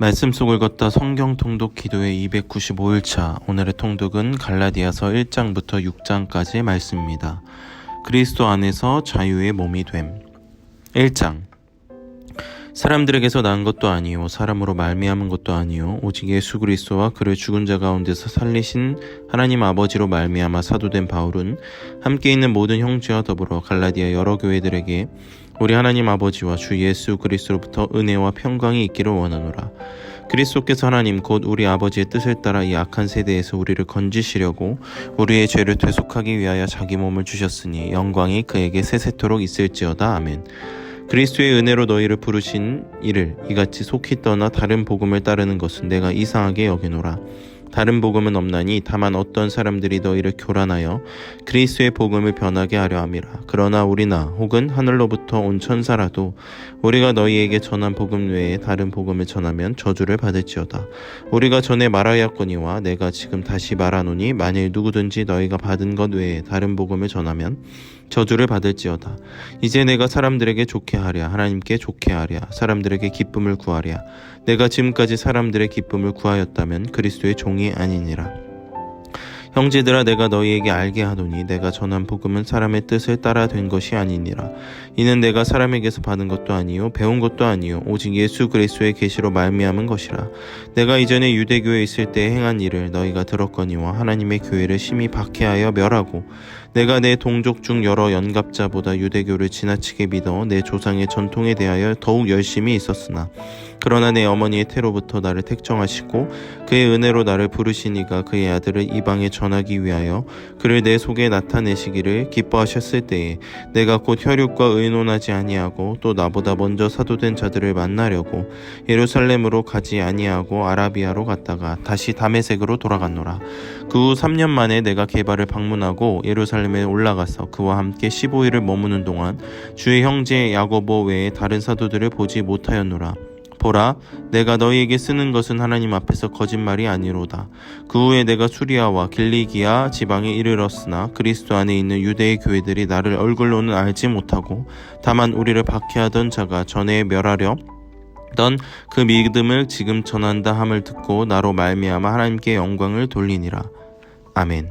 말씀 속을 걷다 성경 통독 기도의 295일차. 오늘의 통독은 갈라디아서 1장부터 6장까지의 말씀입니다. 그리스도 안에서 자유의 몸이 됨. 1장. 사람들에게서 난 것도 아니요 사람으로 말미암은 것도 아니요 오직 예수 그리스도와 그를 죽은 자 가운데서 살리신 하나님 아버지로 말미암아 사도된 바울은 함께 있는 모든 형제와 더불어 갈라디아 여러 교회들에게 우리 하나님 아버지와 주 예수 그리스도로부터 은혜와 평강이 있기를 원하노라. 그리스도께서 하나님 곧 우리 아버지의 뜻을 따라 이 악한 세대에서 우리를 건지시려고 우리의 죄를 되속하기 위하여 자기 몸을 주셨으니 영광이 그에게 세세토록 있을지어다. 아멘. 그리스도의 은혜로 너희를 부르신 이를 이같이 속히 떠나 다른 복음을 따르는 것은 내가 이상하게 여기노라. 다른 복음은 없나니 다만 어떤 사람들이 너희를 교란하여 그리스도의 복음을 변하게 하려 함이라. 그러나 우리나 혹은 하늘로부터 온 천사라도 우리가 너희에게 전한 복음 외에 다른 복음을 전하면 저주를 받을지어다. 우리가 전에 말하였거니와 내가 지금 다시 말하노니 만일 누구든지 너희가 받은 것 외에 다른 복음을 전하면 저주를 받을지어다. 이제 내가 사람들에게 좋게 하랴 하나님께 좋게 하랴 사람들에게 기쁨을 구하랴. 내가 지금까지 사람들의 기쁨을 구하였다면 그리스도의 종이 아니니라. 형제들아 내가 너희에게 알게 하노니 내가 전한 복음은 사람의 뜻을 따라 된 것이 아니니라. 이는 내가 사람에게서 받은 것도 아니요 배운 것도 아니요 오직 예수 그리스도의 계시로 말미암은 것이라. 내가 이전에 유대교에 있을 때 행한 일을 너희가 들었거니와 하나님의 교회를 심히 박해하여 멸하고 내가 내 동족 중 여러 연갑자보다 유대교를 지나치게 믿어 내 조상의 전통에 대하여 더욱 열심히 있었으나 그러나 내 어머니의 태로부터 나를 택정하시고 그의 은혜로 나를 부르시니가 그의 아들을 이방에 전하기 위하여 그를 내 속에 나타내시기를 기뻐하셨을 때에 내가 곧 혈육과 의논하지 아니하고 또 나보다 먼저 사도된 자들을 만나려고 예루살렘으로 가지 아니하고 아라비아로 갔다가 다시 다메섹으로 돌아갔노라. 그 후 3년 만에 내가 게바를 방문하고 예루살렘에 올라가서 그와 함께 15일을 머무는 동안 주의 형제 야고보 외에 다른 사도들을 보지 못하였노라. 보라, 내가 너희에게 쓰는 것은 하나님 앞에서 거짓말이 아니로다. 그 후에 내가 수리아와 길리기아 지방에 이르렀으나 그리스도 안에 있는 유대의 교회들이 나를 얼굴로는 알지 못하고 다만 우리를 박해하던 자가 전에 멸하려 던 그 믿음을 지금 전한다 함을 듣고 나로 말미암아 하나님께 영광을 돌리니라. 아멘.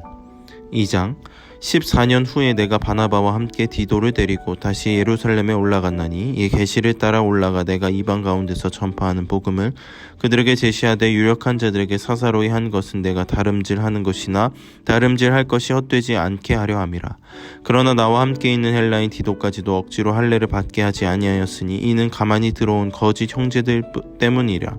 2장. 14년 후에 내가 바나바와 함께 디도를 데리고 다시 예루살렘에 올라갔나니 이 계시를 따라 올라가 내가 이방 가운데서 전파하는 복음을 그들에게 제시하되 유력한 자들에게 사사로이 한 것은 내가 다름질하는 것이나 다름질할 것이 헛되지 않게 하려 함이라. 그러나 나와 함께 있는 헬라인 디도까지도 억지로 할례를 받게 하지 아니하였으니 이는 가만히 들어온 거짓 형제들 때문이라.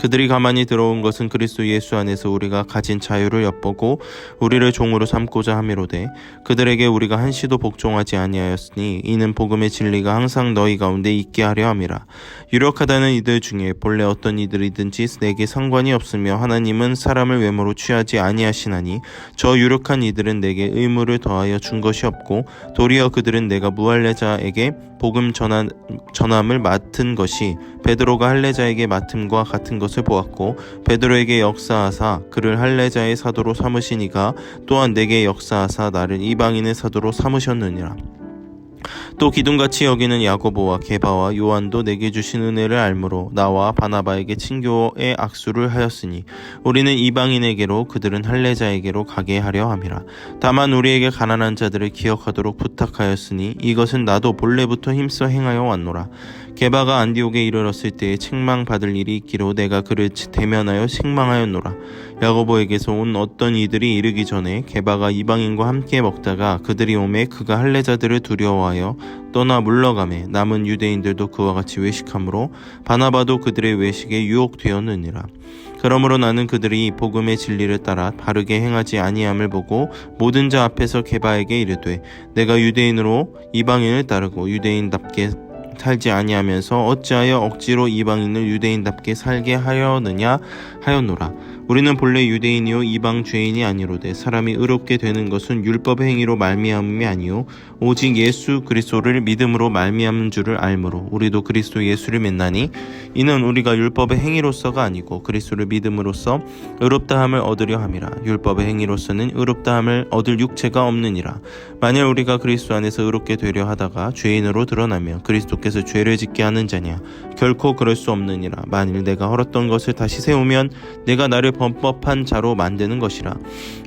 그들이 가만히 들어온 것은 그리스도 예수 안에서 우리가 가진 자유를 엿보고 우리를 종으로 삼고자 함이로되 그들에게 우리가 한시도 복종하지 아니하였으니 이는 복음의 진리가 항상 너희 가운데 있게 하려 함이라. 유력하다는 이들 중에 본래 어떤 이들이든지 내게 상관이 없으며 하나님은 사람을 외모로 취하지 아니하시나니 저 유력한 이들은 내게 의무를 더하여 준 것이 없고 도리어 그들은 내가 무할례자에게 복음 전함을 맡은 것이 베드로가 할례자에게 맡음과 같은 것을 보았고 베드로에게 역사하사 그를 할례자의 사도로 삼으시니가 또한 내게 역사하사 나를 이방인의 사도로 삼으셨느니라. 또 기둥같이 여기는 야고보와 게바와 요한도 내게 주신 은혜를 알므로 나와 바나바에게 친교의 악수를 하였으니 우리는 이방인에게로 그들은 할례자에게로 가게 하려 함이라. 다만 우리에게 가난한 자들을 기억하도록 부탁하였으니 이것은 나도 본래부터 힘써 행하여 왔노라. 게바가 안디옥에 이르렀을 때에 책망받을 일이 있기로 내가 그를 대면하여 책망하였노라. 야고보에게서 온 어떤 이들이 이르기 전에 게바가 이방인과 함께 먹다가 그들이 오매 그가 할례자들을 두려워하여 떠나 물러가매 남은 유대인들도 그와 같이 외식하므로 바나바도 그들의 외식에 유혹되었느니라. 그러므로 나는 그들이 복음의 진리를 따라 바르게 행하지 아니함을 보고 모든 자 앞에서 게바에게 이르되 내가 유대인으로 이방인을 따르고 유대인답게 살지 아니하면서 어찌하여 억지로 이방인을 유대인답게 살게 하려느냐 하였노라. 우리는 본래 유대인이요 이방 죄인이 아니로되 사람이 의롭게 되는 것은 율법의 행위로 말미암음이 아니요 오직 예수 그리스도를 믿음으로 말미암은 줄을 알므로 우리도 그리스도 예수를 믿나니 이는 우리가 율법의 행위로서가 아니고 그리스도를 믿음으로써 의롭다함을 얻으려 함이라. 율법의 행위로서는 의롭다함을 얻을 육체가 없느니라. 만일 우리가 그리스도 안에서 의롭게 되려 하다가 죄인으로 드러나며 그리스도 그리스도께서 죄를 짓게 하는 자냐? 결코 그럴 수 없느니라. 만일 내가 헐었던 것을 다시 세우면 내가 나를 범법한 자로 만드는 것이라.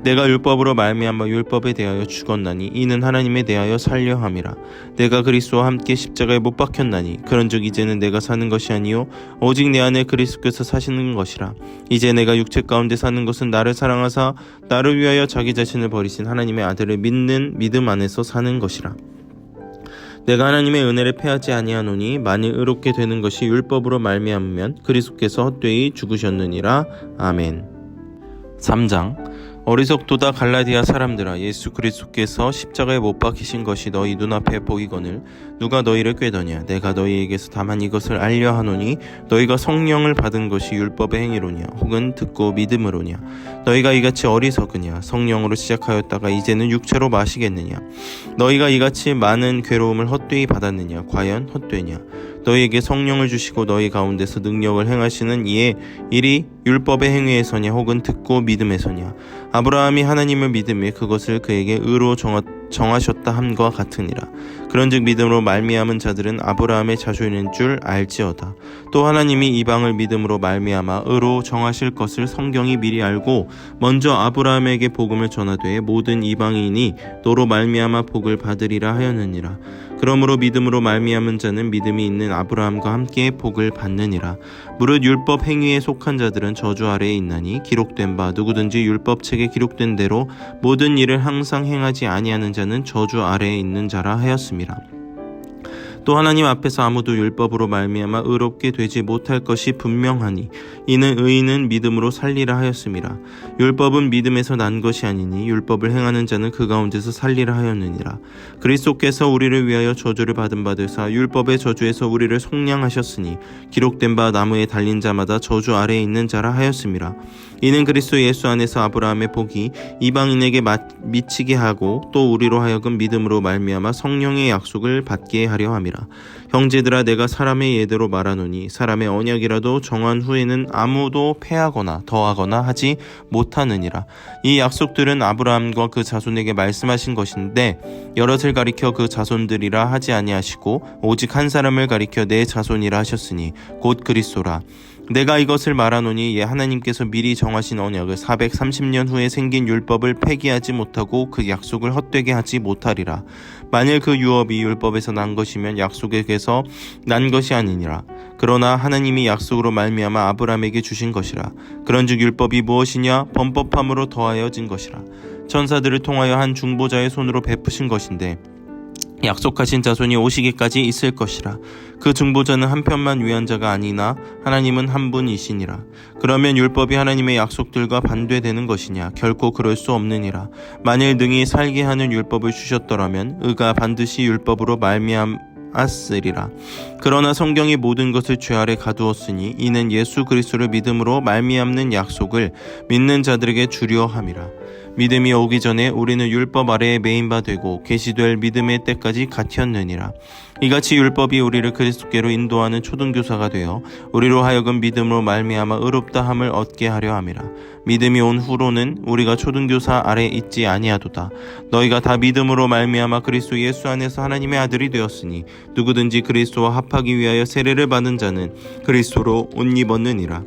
내가 율법으로 말미암아 율법에 대하여 죽었나니 이는 하나님에 대하여 살려 함이라. 내가 그리스도와 함께 십자가에 못 박혔나니 그런즉 이제는 내가 사는 것이 아니요 오직 내 안에 그리스도께서 사시는 것이라. 이제 내가 육체 가운데 사는 것은 나를 사랑하사 나를 위하여 자기 자신을 버리신 하나님의 아들을 믿는 믿음 안에서 사는 것이라. 내가 하나님의 은혜를 패하지 아니하노니 만일 의롭게 되는 것이 율법으로 말미암으면 그리스도께서 헛되이 죽으셨느니라. 아멘. 3장. 어리석도다 갈라디아 사람들아, 예수 그리스도께서 십자가에 못 박히신 것이 너희 눈앞에 보이거늘 누가 너희를 꾀더냐? 내가 너희에게서 다만 이것을 알려 하노니 너희가 성령을 받은 것이 율법의 행위로냐 혹은 듣고 믿음으로냐? 너희가 이같이 어리석으냐? 성령으로 시작하였다가 이제는 육체로 마시겠느냐? 너희가 이같이 많은 괴로움을 헛되이 받았느냐? 과연 헛되냐? 너희에게 성령을 주시고 너희 가운데서 능력을 행하시는 이의 일이 율법의 행위에서냐 혹은 듣고 믿음에서냐? 아브라함이 하나님을 믿음에 그것을 그에게 의로 정하셨다 함과 같으니라. 그런즉 믿음으로 말미암은 자들은 아브라함의 자손인 줄 알지어다. 또 하나님이 이방을 믿음으로 말미암아 의로 정하실 것을 성경이 미리 알고 먼저 아브라함에게 복음을 전하되 모든 이방인이 너로 말미암아 복을 받으리라 하였느니라. 그러므로 믿음으로 말미암은 자는 믿음이 있는 아브라함과 함께 복을 받느니라. 무릇 율법 행위에 속한 자들은 저주 아래에 있나니 기록된 바 누구든지 율법책에 기록된 대로 모든 일을 항상 행하지 아니하는 자는 저주 아래에 있는 자라 하였음이라. 또 하나님 앞에서 아무도 율법으로 말미암아 의롭게 되지 못할 것이 분명하니 이는 의인은 믿음으로 살리라 하였음이라. 율법은 믿음에서 난 것이 아니니 율법을 행하는 자는 그 가운데서 살리라 하였느니라. 그리스도께서 우리를 위하여 저주를 받은 바 되사 율법의 저주에서 우리를 속량하셨으니 기록된 바 나무에 달린 자마다 저주 아래에 있는 자라 하였음이라. 이는 그리스도 예수 안에서 아브라함의 복이 이방인에게 미치게 하고 또 우리로 하여금 믿음으로 말미암아 성령의 약속을 받게 하려 함이라. 형제들아, 내가 사람의 예대로 말하노니 사람의 언약이라도 정한 후에는 아무도 패하거나 더하거나 하지 못하느니라. 이 약속들은 아브라함과 그 자손에게 말씀하신 것인데 여럿을 가리켜 그 자손들이라 하지 아니하시고 오직 한 사람을 가리켜 내 자손이라 하셨으니 곧 그리스도라. 내가 이것을 말하노니 하나님께서 미리 정하신 언약을 430년 후에 생긴 율법을 폐기하지 못하고 그 약속을 헛되게 하지 못하리라. 만일 그 유업이 율법에서 난 것이면 약속에게서 난 것이 아니니라. 그러나 하나님이 약속으로 말미암아 아브라함에게 주신 것이라. 그런즉 율법이 무엇이냐? 범법함으로 더하여진 것이라. 천사들을 통하여 한 중보자의 손으로 베푸신 것인데 약속하신 자손이 오시기까지 있을 것이라. 그 중보자는 한편만 위한 자가 아니나 하나님은 한 분이시니라. 그러면 율법이 하나님의 약속들과 반대되는 것이냐? 결코 그럴 수 없느니라. 만일 능히 살게 하는 율법을 주셨더라면 의가 반드시 율법으로 말미암았으리라. 그러나 성경이 모든 것을 죄 아래 가두었으니 이는 예수 그리스도를 믿음으로 말미암는 약속을 믿는 자들에게 주려 함이라. 믿음이 오기 전에 우리는 율법 아래에 매인 바 되고 계시될 믿음의 때까지 갇혔느니라. 이같이 율법이 우리를 그리스도께로 인도하는 초등교사가 되어 우리로 하여금 믿음으로 말미암아 의롭다 함을 얻게 하려 함이라. 믿음이 온 후로는 우리가 초등교사 아래 있지 아니하도다. 너희가 다 믿음으로 말미암아 그리스도 예수 안에서 하나님의 아들이 되었으니 누구든지 그리스도와 합하기 위하여 세례를 받은 자는 그리스도로 옷 입었느니라.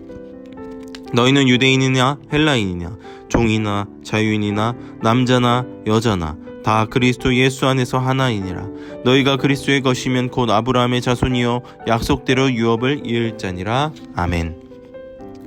너희는 유대인이냐 헬라인이냐 종이나 자유인이나 남자나 여자나 다 그리스도 예수 안에서 하나이니라. 너희가 그리스도의 것이면 곧 아브라함의 자손이요 약속대로 유업을 이을 자니라. 아멘.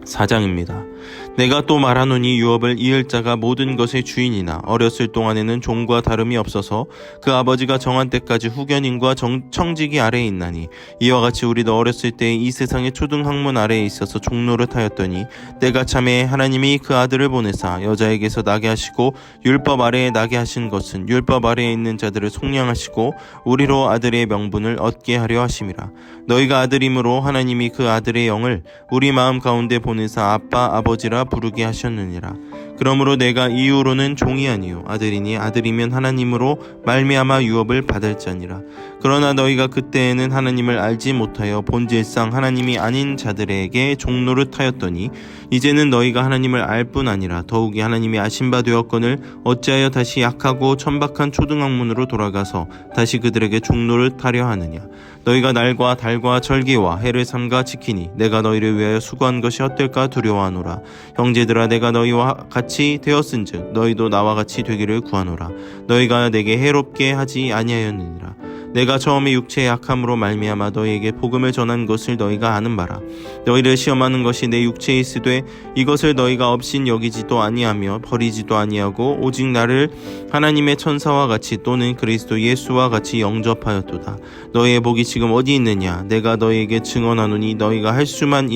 4장입니다. 내가 또 말하노니 유업을 이을 자가 모든 것의 주인이나 어렸을 동안에는 종과 다름이 없어서 그 아버지가 정한 때까지 후견인과 청지기 아래에 있나니 이와 같이 우리도 어렸을 때 이 세상의 초등학문 아래에 있어서 종노릇하였더니 때가 참에 하나님이 그 아들을 보내사 여자에게서 나게 하시고 율법 아래에 나게 하신 것은 율법 아래에 있는 자들을 속량하시고 우리로 아들의 명분을 얻게 하려 하심이라. 너희가 아들임으로 하나님이 그 아들의 영을 우리 마음 가운데 보내사 아빠 아버지라 부르게 하셨느니라. 그러므로 내가 이후로는 종이 아니요 아들이니 아들이면 하나님으로 말미암아 유업을 받을 자니라. 그러나 너희가 그때에는 하나님을 알지 못하여 본질상 하나님이 아닌 자들에게 종노릇하였더니 이제는 너희가 하나님을 알 뿐 아니라 더욱이 하나님이 아신 바 되었거늘 어찌하여 다시 약하고 천박한 초등학문으로 돌아가서 다시 그들에게 종노릇하려 하느냐. 너희가 날과 달과 절기와 해를 삼가 지키니 내가 너희를 위하여 수고한 것이 헛될까 두려워하노라. 형제들아 내가 너희와 같이 되었은즉 너희도 나와 같이 되기를 구하노라. 너희가 내게 해롭게 하지 아니하였느니라. 내가 처음에 육체의 약함으로 말미암아 너희에게 복음을 전한 것을 너희가 아는 바라. 너희를 시험하는 것이 내 육체에 있으되 이것을 너희가 업신 여기지도 아니하며 버리지도 아니하고 오직 나를 하나님의 천사와 같이 또는 그리스도 예수와 같이 영접하였도다. 너희의 복이 지금 어디 있느냐. 내가 너희에게 증언하노니 너희가 할 수만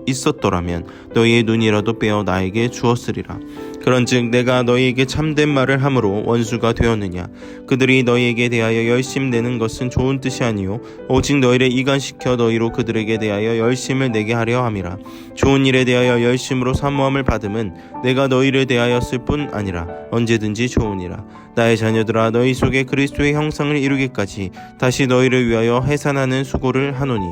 있었더라면 너희의 눈이라도 빼어 나에게 주었으리라. 그런즉 내가 너희에게 참된 말을 함으로 원수가 되었느냐. 그들이 너희에게 대하여 열심내는 것은 좋은 뜻이 아니요 오직 너희를 이간시켜 너희로 그들에게 대하여 열심을 내게 하려 함이라. 좋은 일에 대하여 열심으로 사모함을 받음은 내가 너희를 대하였을 뿐 아니라 언제든지 좋으니라. 나의 자녀들아 너희 속에 그리스도의 형상을 이루기까지 다시 너희를 위하여 해산하는 수고를 하노니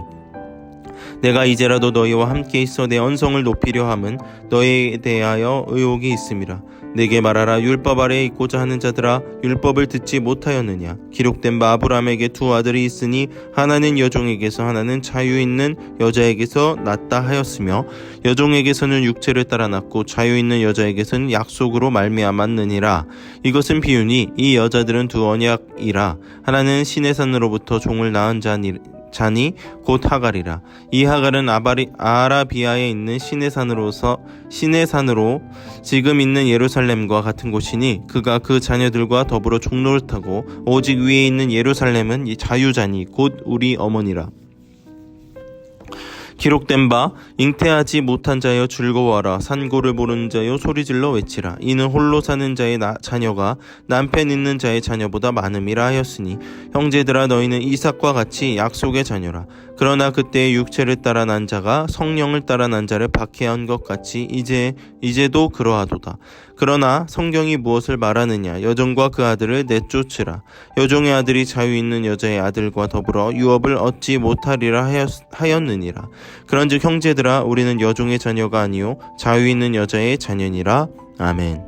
내가 이제라도 너희와 함께 있어 내 언성을 높이려 함은 너희에 대하여 의혹이 있음이라. 내게 말하라. 율법 아래에 있고자 하는 자들아 율법을 듣지 못하였느냐. 기록된 바 아브라함에게 두 아들이 있으니 하나는 여종에게서 하나는 자유 있는 여자에게서 낳다 하였으며 여종에게서는 육체를 따라 낳고 자유 있는 여자에게서는 약속으로 말미암았느니라. 이것은 비유니 이 여자들은 두 언약이라. 하나는 시내산으로부터 종을 낳은 자니 곧 하갈이라. 이 하갈은 아라비아에 있는 시내산으로 지금 있는 예루살렘과 같은 곳이니 그가 그 자녀들과 더불어 종노릇하고 오직 위에 있는 예루살렘은 이 자유자니 곧 우리 어머니라. 기록된 바 잉태하지 못한 자여 즐거워하라. 산고를 모르는 자여 소리질러 외치라. 이는 홀로 사는 자의 자녀가 남편 있는 자의 자녀보다 많음이라 하였으니 형제들아 너희는 이삭과 같이 약속의 자녀라. 그러나 그때의 육체를 따라 난 자가 성령을 따라 난 자를 박해한 것 같이 이제도 그러하도다. 그러나 성경이 무엇을 말하느냐. 여종과 그 아들을 내쫓으라. 여종의 아들이 자유 있는 여자의 아들과 더불어 유업을 얻지 못하리라 하였느니라. 그런즉 형제들아 우리는 여종의 자녀가 아니요 자유 있는 여자의 자녀니라. 아멘.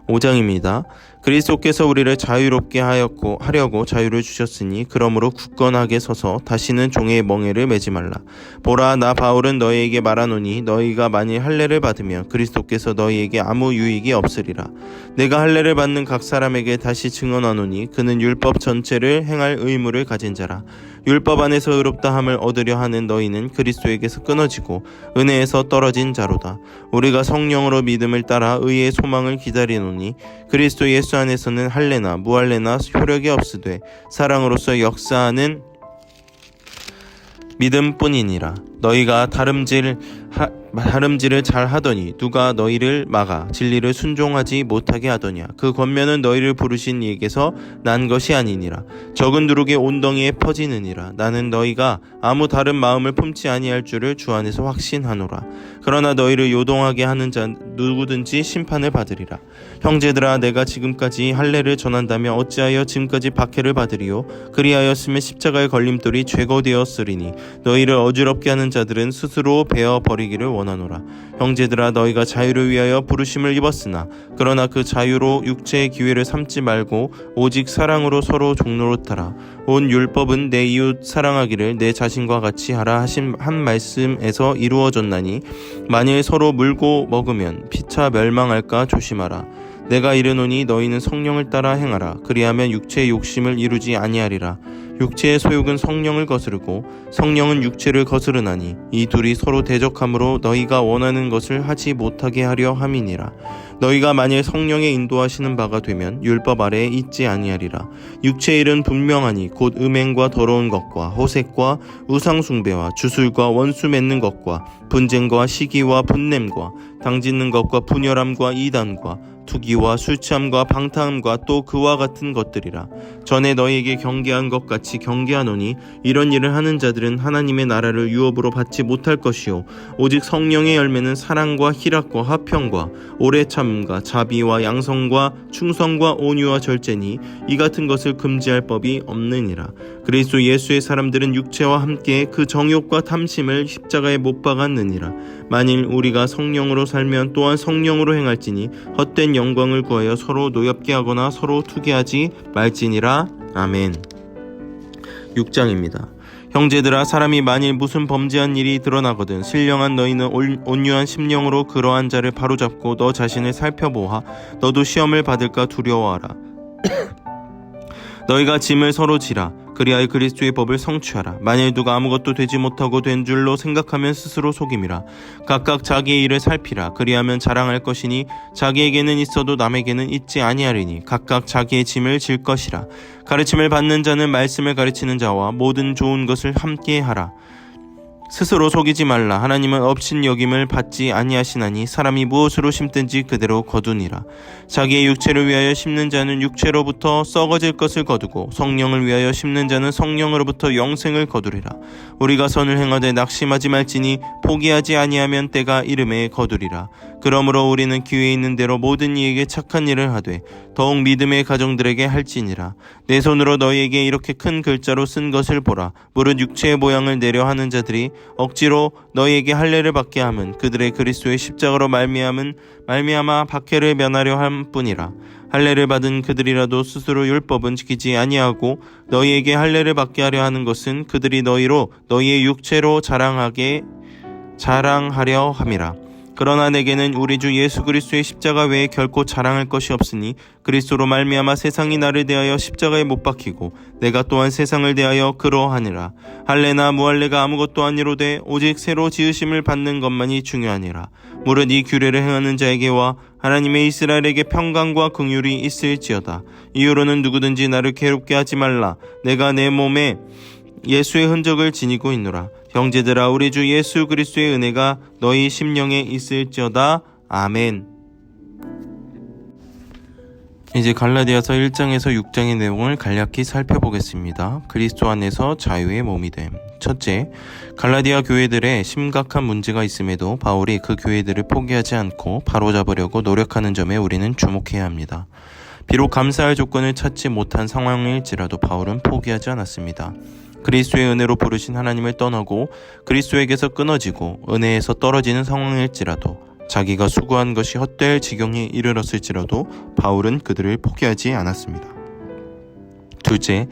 5장입니다. 그리스도께서 우리를 자유롭게 하려고 자유를 주셨으니 그러므로 굳건하게 서서 다시는 종의 멍에를 매지 말라. 보라 나 바울은 너희에게 말하노니 너희가 만일 할례를 받으면 그리스도께서 너희에게 아무 유익이 없으리라. 내가 할례를 받는 각 사람에게 다시 증언하노니 그는 율법 전체를 행할 의무를 가진 자라. 율법 안에서 의롭다함을 얻으려 하는 너희는 그리스도에게서 끊어지고 은혜에서 떨어진 자로다. 우리가 성령으로 믿음을 따라 의의 소망을 기다리노니 그리스도 예수 안에서는 할례나 무할례나 효력이 없으되 사랑으로서 역사하는 믿음뿐이니라. 너희가 다름질을 잘 하더니 누가 너희를 막아 진리를 순종하지 못하게 하더냐. 그 권면은 너희를 부르신 이에게서 난 것이 아니니라. 적은 누룩의 온덩이에 퍼지느니라. 나는 너희가 아무 다른 마음을 품지 아니할 줄을 주 안에서 확신하노라. 그러나 너희를 요동하게 하는 자 누구든지 심판을 받으리라. 형제들아 내가 지금까지 할례를 전한다면 어찌하여 지금까지 박해를 받으리요. 그리하였으면 십자가의 걸림돌이 죄거되었으리니 너희를 어지럽게 하는 자들은 스스로 베어 버리기를 원하노라. 형제들아 너희가 자유를 위하여 부르심을 입었으나 그러나 그 자유로 육체의 기회를 삼지 말고 오직 사랑으로 서로 종노릇하라. 온 율법은 내 이웃 사랑하기를 내 자신과 같이 하라 하신 한 말씀에서 이루어졌나니 만일 서로 물고 먹으면 피차 멸망할까 조심하라. 내가 이르노니 너희는 성령을 따라 행하라. 그리하면 육체의 욕심을 이루지 아니하리라. 육체의 소욕은 성령을 거스르고 성령은 육체를 거스르나니 이 둘이 서로 대적함으로 너희가 원하는 것을 하지 못하게 하려 함이니라. 너희가 만일 성령의 인도하시는 바가 되면 율법 아래에 있지 아니하리라. 육체의 일은 분명하니 곧 음행과 더러운 것과 호색과 우상숭배와 주술과 원수 맺는 것과 분쟁과 시기와 분냄과 당짓는 것과 분열함과 이단과 투기와 술 취함과 방탕함과 또 그와 같은 것들이라. 전에 너희에게 경계한 것 같이 경계하노니 이런 일을 하는 자들은 하나님의 나라를 유업으로 받지 못할 것이요 오직 성령의 열매는 사랑과 희락과 화평과 오래 참음과 자비와 양성과 충성과 온유와 절제니 이 같은 것을 금지할 법이 없느니라. 그리스도 예수의 사람들은 육체와 함께 그 정욕과 탐심을 십자가에 못 박았느니라. 만일 우리가 성령으로 살면 또한 성령으로 행할지니 헛된 영광을 구하여 서로 노엽게 하거나 서로 투기하지 말지니라. 아멘. 6장입니다. 형제들아, 사람이 만일 무슨 범죄한 일이 드러나거든 신령한 너희는 온유한 심령으로 그러한 자를 바로잡고 너 자신을 살펴보아 너도 시험을 받을까 두려워하라. 너희가 짐을 서로 지라. 그리하여 그리스도의 법을 성취하라. 만일 누가 아무것도 되지 못하고 된 줄로 생각하면 스스로 속임이라. 각각 자기의 일을 살피라. 그리하면 자랑할 것이니 자기에게는 있어도 남에게는 있지 아니하리니 각각 자기의 짐을 질 것이라. 가르침을 받는 자는 말씀을 가르치는 자와 모든 좋은 것을 함께 하라. 스스로 속이지 말라. 하나님은 업신 여김을 받지 아니하시나니 사람이 무엇으로 심든지 그대로 거두니라. 자기의 육체를 위하여 심는 자는 육체로부터 썩어질 것을 거두고 성령을 위하여 심는 자는 성령으로부터 영생을 거두리라. 우리가 선을 행하되 낙심하지 말지니 포기하지 아니하면 때가 이름에 거두리라. 그러므로 우리는 기회 있는 대로 모든 이에게 착한 일을 하되 더욱 믿음의 가정들에게 할지니라. 내 손으로 너희에게 이렇게 큰 글자로 쓴 것을 보라. 무릇 육체의 모양을 내려 하는 자들이 억지로 너희에게 할례를 받게 함은 그들의 그리스도의 십자가로 말미암아 박해를 면하려 함뿐이라. 할례를 받은 그들이라도 스스로 율법은 지키지 아니하고 너희에게 할례를 받게 하려 하는 것은 그들이 너희로 너희의 육체로 자랑하려 함이라. 그러나 내게는 우리 주 예수 그리스도의 십자가 외에 결코 자랑할 것이 없으니 그리스도로 말미암아 세상이 나를 대하여 십자가에 못 박히고 내가 또한 세상을 대하여 그러하니라. 할례나 무할례가 아무것도 아니로되 오직 새로 지으심을 받는 것만이 중요하니라. 무릇 이 규례를 행하는 자에게와 하나님의 이스라엘에게 평강과 긍휼이 있을지어다. 이후로는 누구든지 나를 괴롭게 하지 말라. 내가 내 몸에 예수의 흔적을 지니고 있노라. 형제들아, 우리 주 예수 그리스도의 은혜가 너희 심령에 있을지어다. 아멘. 이제 갈라디아서 1장에서 6장의 내용을 간략히 살펴보겠습니다. 그리스도 안에서 자유의 몸이 됨. 첫째, 갈라디아 교회들의 심각한 문제가 있음에도 바울이 그 교회들을 포기하지 않고 바로잡으려고 노력하는 점에 우리는 주목해야 합니다. 비록 감사할 조건을 찾지 못한 상황일지라도 바울은 포기하지 않았습니다. 그리스도의 은혜로 부르신 하나님을 떠나고 그리스도에게서 끊어지고 은혜에서 떨어지는 상황일지라도 자기가 수고한 것이 헛될 지경에 이르렀을지라도 바울은 그들을 포기하지 않았습니다. 둘째,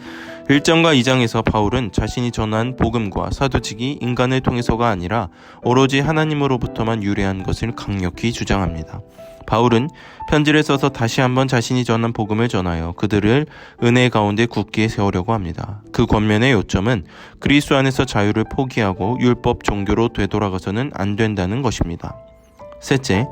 1장과 2장에서 바울은 자신이 전한 복음과 사도직이 인간을 통해서가 아니라 오로지 하나님으로부터만 유래한 것을 강력히 주장합니다. 바울은 편지를 써서 다시 한번 자신이 전한 복음을 전하여 그들을 은혜 가운데 굳게 세우려고 합니다. 그 권면의 요점은 그리스도 안에서 자유를 포기하고 율법 종교로 되돌아가서는 안 된다는 것입니다. 셋째,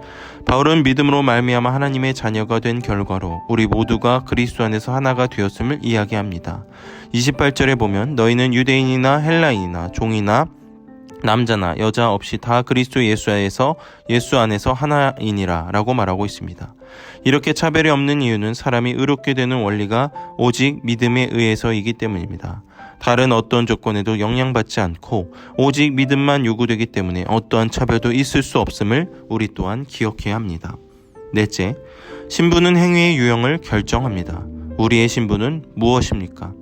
바울은 믿음으로 말미암아 하나님의 자녀가 된 결과로 우리 모두가 그리스도 안에서 하나가 되었음을 이야기합니다. 28절에 보면 너희는 유대인이나 헬라인이나 종이나 남자나 여자 없이 다 그리스도 예수 안에서 하나이니라 라고 말하고 있습니다. 이렇게 차별이 없는 이유는 사람이 의롭게 되는 원리가 오직 믿음에 의해서이기 때문입니다. 다른 어떤 조건에도 영향받지 않고 오직 믿음만 요구되기 때문에 어떠한 차별도 있을 수 없음을 우리 또한 기억해야 합니다. 넷째, 신분은 행위의 유형을 결정합니다. 우리의 신분은 무엇입니까?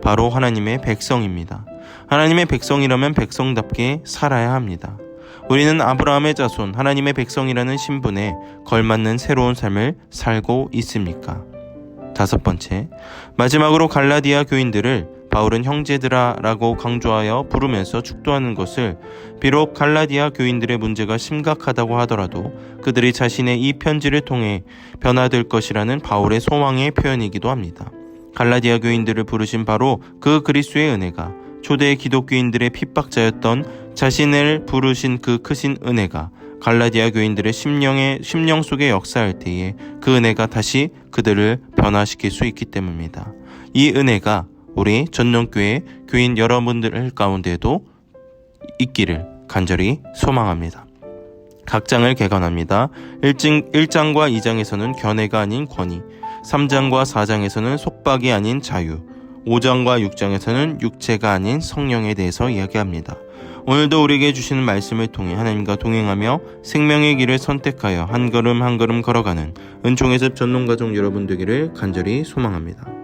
바로 하나님의 백성입니다. 하나님의 백성이라면 백성답게 살아야 합니다. 우리는 아브라함의 자손, 하나님의 백성이라는 신분에 걸맞는 새로운 삶을 살고 있습니까? 다섯 번째, 마지막으로 갈라디아 교인들을 바울은 형제들아 라고 강조하여 부르면서 축도하는 것을 비록 갈라디아 교인들의 문제가 심각하다고 하더라도 그들이 자신의 이 편지를 통해 변화될 것이라는 바울의 소망의 표현이기도 합니다. 갈라디아 교인들을 부르신 바로 그 그리스도의 은혜가 초대 기독교인들의 핍박자였던 자신을 부르신 그 크신 은혜가 갈라디아 교인들의 심령 속에 역사할 때에 그 은혜가 다시 그들을 변화시킬 수 있기 때문입니다. 이 은혜가 우리 전령교회 교인 여러분들 가운데도 있기를 간절히 소망합니다. 각 장을 개관합니다. 1장과 2장에서는 견해가 아닌 권위, 3장과 4장에서는 속박이 아닌 자유, 5장과 6장에서는 육체가 아닌 성령에 대해서 이야기합니다. 오늘도 우리에게 주시는 말씀을 통해 하나님과 동행하며 생명의 길을 선택하여 한 걸음 한 걸음 걸어가는 은총의 숲 전농가족 여러분 되기를 간절히 소망합니다.